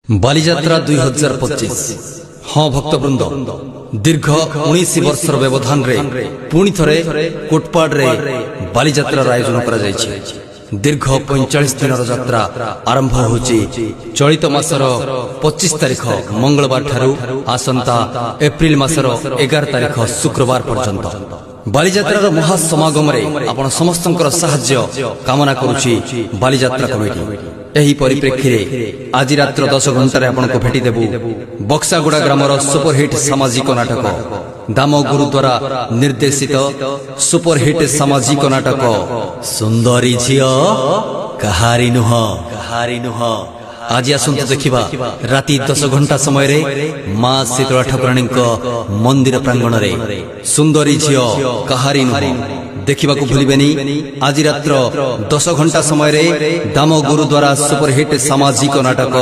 बालीजात्रा 2025 हाँ भक्तवृंद दीर्घ 19 वर्षर व्यवधान रे पुणी थरे कोटपाड़ रे बालीजात्रार आयोजन करा जायछि। दीर्घ 45 दिन यात्रा आरंभ होछि चलित मासर 25 तारिख मंगलवार ठारू आसंता एप्रिल मासर 11 तारिख शुक्रवार पर्यंत बालीजात्रार महासमागम रे आपण समस्तंकर सहाय्य कामना करूछि बालीजात्रा कमिटी। एही परिप्रेक्षी रे आज रात्र 10 घंटा आपण को भेटी देबु बक्सागुड़ा ग्रामर सुपरहिट सामाजिक नाटक दाम गुरुद्वारा निर्देशित सुपरहिट सामाजिक नाटक सुंदरी झियो कहारी नुह आज आसंतु देखिबा राति 10 घंटा समय रे मां शीतला ठाकुराणी मंदिर प्रांगण रे सुंदरी झियो कहारी नुह देखा भूलबेनी। आज रात्र 10 घंटा समय रे दाम गुरुद्वारा सुपरहिट सामाजिक नाटक